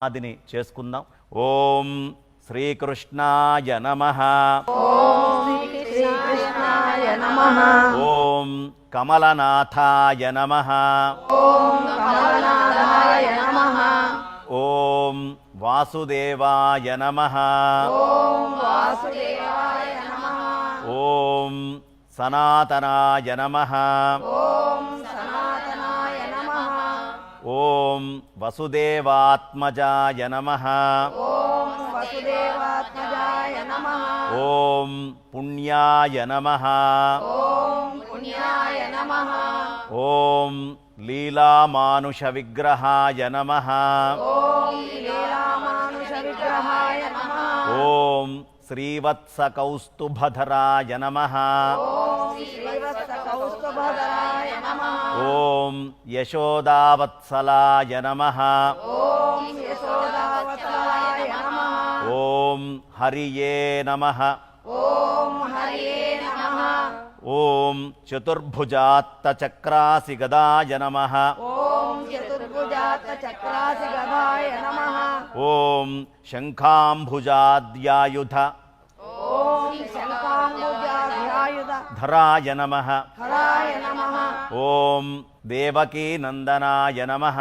ఆదిని చేసుకుందాం. ఓం శ్రీకృష్ణాయ నమః. ఓం కమలనాథాయ నమః. ఓం వాసుదేవాయ నమః. ఓం సనాతనాయ నమః. ఓం వసుదేవాత్మజాయ నమః. ఓం పుణ్యాయ నమః. ఓం లీలామానుష విగ్రహాయ నమః. ఓం శ్రీవత్సకౌస్తుభధరాయ నమః. ఓం యశోదావత్సలాయ నమః. ఓం హరియే నమః. ఓం చతుర్భుజాత్తచక్రాసి గదాయ నమః. ఓం శంఖాంభుజాద్యాయుధ ధరాయ నమః. ఓం దేవకీనందనాయ నమః.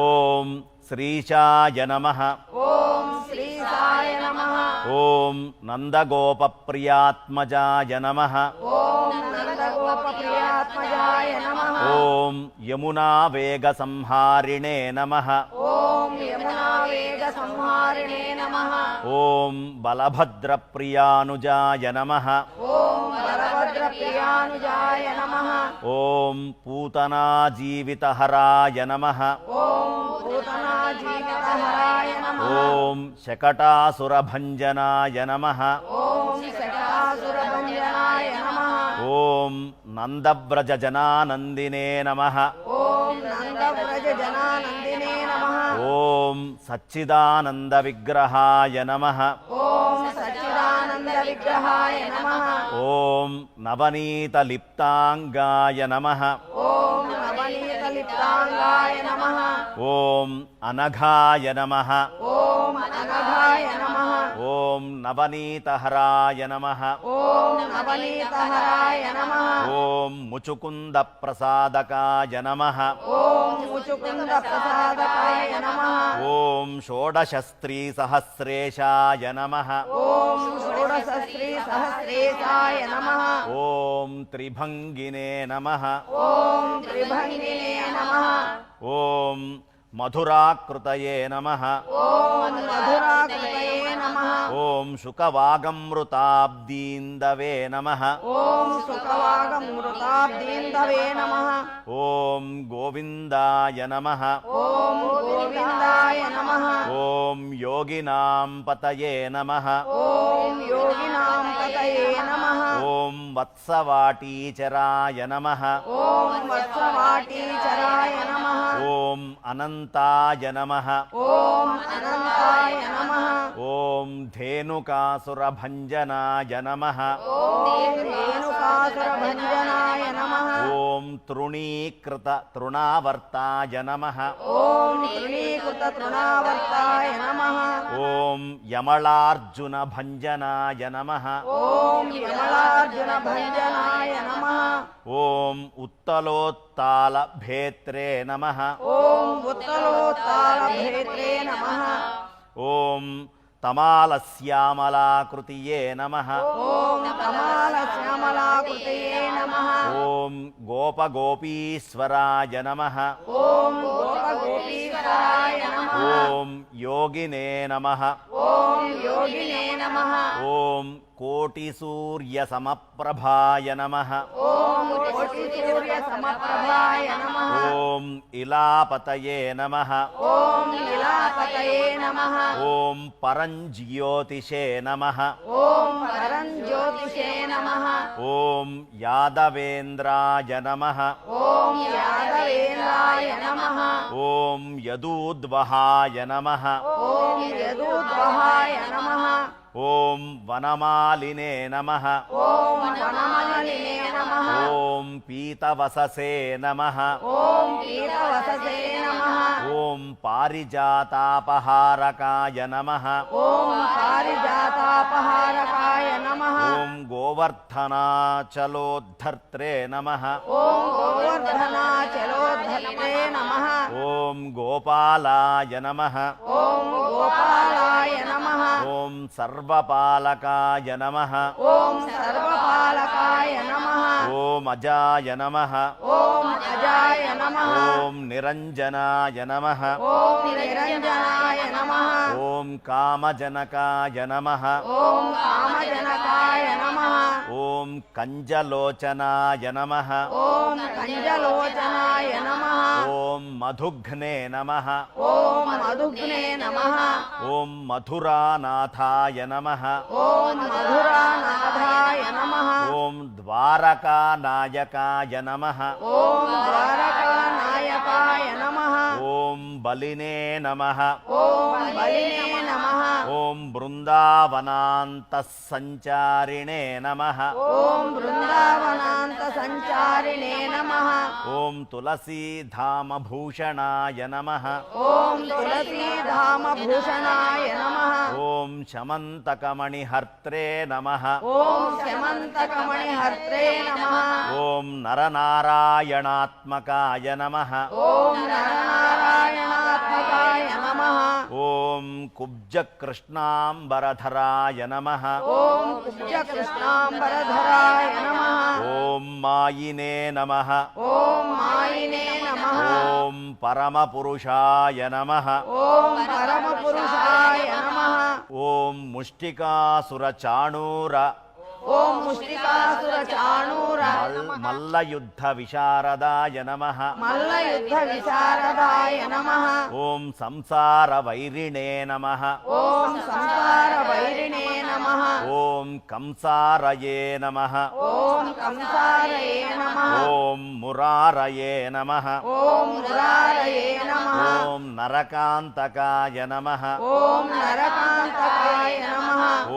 ఓం శ్రీశాయ నమః. ఓం నందగోపప్రియాత్మజాయ నమః. ఓం యమునావేగసంహారిణే నమః. ఓం బలభద్రప్రియానుజాయ నమః. ఓం పూతనాజీవితహరాయ నమః. ఓం శకటాసురభంజనాయ నమః. ఓం నందవ్రజజనానందినే నమః. ఓం సచ్చిదానందవిగ్రహాయ నమః. ఓం నవనీతలిప్తాంగాయ నమః. ఓం అనఘాయ నమః. ఓం నవనీతహరాయ నమః. ఓం ముచుకుంద ప్రసాదకాయ నమః. ఓం షోడశస్త్రీ సహస్రేశాయ నమః. ఓం త్రిభంగినే నమః. ఓం మధురాకృతయే నమః. ఓం శుకవాగమృతాబ్దీందవే నమః. ఓం గోవిందాయ నమః. ఓం యోగినాం పతయే నమః. ఓం వత్సవాటీచరాయ నమః. ఓం అనంతాయ నమః. ఓం ధేనుకాసురభంజనాయ నమః. ఓం తృణీకృత తృణావర్తాయ నమః. ఓం యమళార్జున భంజనాయ నమః. ఓం ఉత్తలోత్తాల భేత్రే నమః. ఓం తమాలశ్యామలాకృతియే నమః. ఓం గోపగోపీశ్వరాయ నమః. ఓం యోగినే నమః. ఓం కోటిసూర్యసమప్రభాయ నమః. ఓం ఇలాపతయే నమః. ఓం పరంజ్యోతిషే నమః. ఓం యాదవేంద్రాయ నమః. ఓం యదూద్వహాయ నమః. ఓం వనమాలినే నమః. ఓం పీతవససే నమః. పారిజాతాపహారకాయ నమః ఓం పారిజాతాపహారకాయ నమః ఓం గోవర్ధనాచలోద్ధర్త్రే నమః ఓం గోవర్ధనాచలోద్ధర్త్రే నమః ఓం గోపాలాయ నమః ఓం గోపాలాయ నమః ఓం సర్వపాలకాయ నమః ఓం సర్వపాలకాయ నమః ఓం అజాయ నమః ఓం అజాయ నమః ఓం నిరంజనాయ నమః ఓం నిరంజనాయ నమః ఓం కామజనకాయ నమః ఓం కామజనకాయ నమః ఓం కంజలోచనాయ నమః ఓం కంజలోచనాయ నమః ఓం మధుఘ్నే నమః ఓం మధుఘ్నే నమః ఓం మధురానాథాయ నమః ఓం మధురానాథాయ నమః ఓం ద్వారకానాయకాయ నమః ఓం ద్వారకానాయకాయ నమః ఓం బలినే నమః ఓం బలినే నమః ఓం బృందావనాంతఃసంచారిణే నమః ఓం బృందావనాంత సంచారిణే నమః ఓం తులసీధామభూషణాయ నమః ఓం తులసీధామ భూషణాయ నమః ఓం శమంతకమణిహర్త్రే నమః ఓం శమంతకమణిహర్త్రే నమః ఓం నరనారాయణాత్మకాయ నమః ఓం నరనారాయణాత్మకాయ నమః ఓం కుబ్జకృష్ణాంబరధరాయ నమః ఓం కుబ్జకృష్ణాంబరధరాయ నమః ఓం మాయినే నమః ఓం మాయినే నమః ఓం పరమపురుషాయ నమః ఓం పరమపురుషాయ నమః ఓం ముష్టికాసురచాణూర ఓం ముష్టికాసుర చాణూర మల్లయుద్ధ విశారదాయ నమః మల్లయుద్ధ విశారదాయ నమః ఓం సంసార వైరిణే నమః ఓం సంసార వైరిణే నమః ఓం కంసారయే నమః ఓం కంసారయే నమః ఓం మురారయే నమః ఓం మురారయే నమః ఓం నరకాంతకాయ నమః ఓం నరకాంతకాయ నమః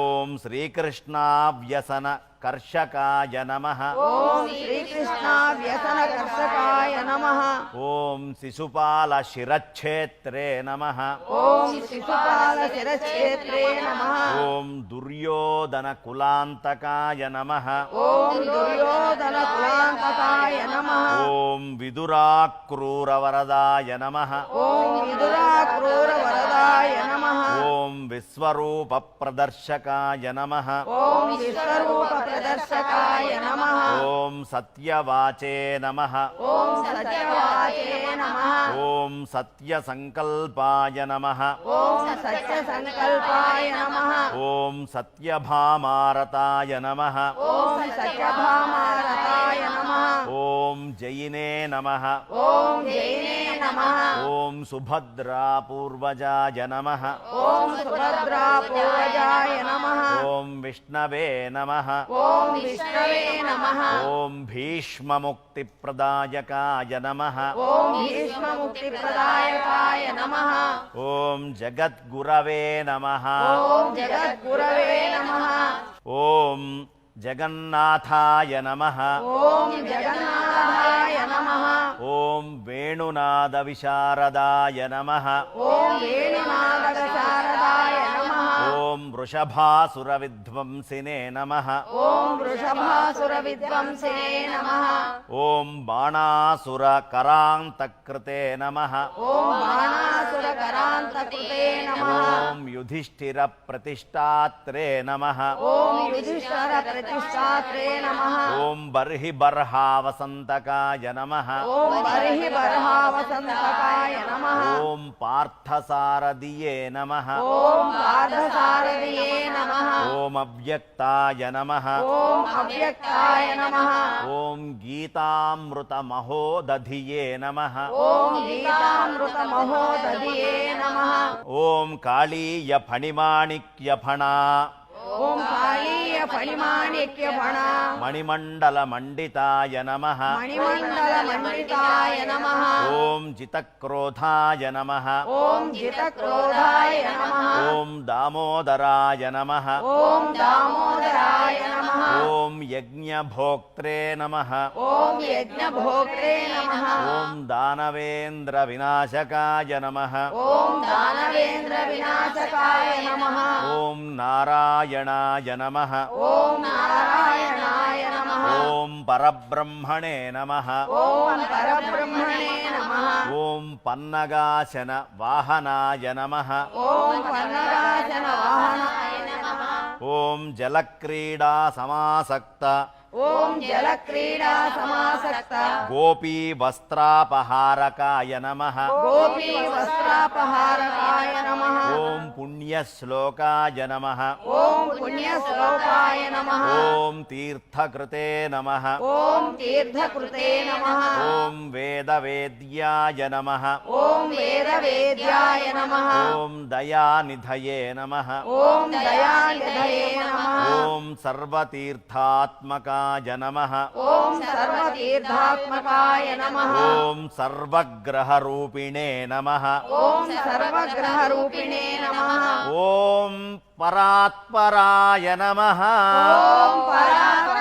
ఓం శ్రీకృష్ణావ్యసన కర్షకాయ నమః ఓం శ్రీకృష్ణ వ్యసన కర్షకాయ నమః ఓం శిశుపాల శిరచ్ఛేత్రే నమః ఓం శిశుపాల శిరక్షేత్రే నమః ఓం దుర్యోధన కులాంతకాయ నమః ఓం దుర్యోధన కులాంతకాయ నమః ఓం విదురాక్రూరవరదాయ నమః ఓం విదురా క్రూర వరదాయ నమః ఓం విశ్వరూప ప్రదర్శకాయ నమః ఓం విశ్వరూప ప్రదర్శకాయ నమః ఓం సత్యవాచే నమః ఓం సత్యవాచే నమః ఓం సత్యసంకల్పాయ నమః ఓం సత్య సంకల్పాయ నమః ఓం సత్యభామారతాయ నమః ఓం సత్యభామారతాయ నమః ఓం జయినే నమః ఓం జైనే నమః ఓం సుభద్రాపూర్వజాయ నమః ఓం సుభద్రా పూర్వజాయ నమః ఓం విష్ణవే నమః ఓం విష్ణవే నమః ఓం భీష్మముక్తిప్రదాయకాయ నమః ఓం భీష్మముక్తిప్రదాయకాయ నమః ఓం జగద్గురవే నమః ఓం జగద్గురవే నమః ఓం జగన్నాథాయ నమః ఓం జగన్నాథాయ నమః ఓం వేణునాద విశారదాయ నమః ఓం వేణునాద శారదాయ నమః ఓం వృషభాసుర విధ్వంసినే నమః ఓం వృషభాసుర విద్వంసినే నమః ఓం బాణాసుర కరాంతకృతే నమః ఓం బాణాసుర కరాంతకృతే నమః ఓం యుధిష్ఠిర ప్రతిష్టాత్రే నమః ఓం యుధిష్ఠిర ప్రతిష్టాత్రే నమః ఓం బర్హి బర్హావసంతకాయ నమః ఓం బర్హి బర్హావసంతకాయ నమః ఓం పార్థసారథియే నమః ఓం పార్థసారథియే నమః ఓం అవ్యక్తాయ నమః ఓం అవ్యక్తాయ నమః ఓం గీతామృత మహోదధియే నమః ఓం గీతామృత మహోదధియే నమః ఓం కాళీయ ఫణిమాణిక్య ఫణా ఓం కాళీయ ఫణిమాణిక్య ఫణ మణిమండలమండితాయ నమః మణిమండల మండితాయ నమః ఓం జితక్రోధాయ నమః ఓం జితక్రోధాయ నమః ఓం దామోదరాయ నమః ఓం దామోదరాయ నమః ఓం యజ్ఞభోక్త్రే నమః ఓం యజ్ఞభోక్త్రే నమః ఓం దానవేంద్ర వినాశకాయ నమః ఓం దానవేంద్ర వినాశకాయ నమః ఓం నారాయణాయ నమః ఓం నారాయణాయ నమః ఓం పరబ్రహ్మణే నమః ఓం పరబ్రహ్మణే నమః ఓం పన్నగాశన వాహనాయ నమః ఓం పన్నగాచన వాహనాయ నమః ఓం జలక్రీడా సమాసక్త ఓం జలక్రీడా సమాసక్త గోపీ వస్త్రాపహారకాయ నమః గోపీ వస్త్రాపహారకాయ నమః ఓం పుణ్యశ్లోకాయ నమః ఓం పుణ్యశ్లోకాయ నమః ఓం తీర్థకృతే నమః ఓం తీర్థకృతే నమః ఓం వేదవేద్యాయ నమః ఓం వేదవేద్యాయ నమః ఓం దయానిధయే నమః ఓం దయానిధయే నమః ఓం సర్వతీర్థాత్మకాయ నమః ఓం సర్వతీర్థాత్మకాయ నమః ఓం సర్వగ్రహరూపిణే నమః ఓం సర్వగ్రహరూపిణే నమః ఓం పరాత్పరాయ నమః ఓం పరాత్పరాయ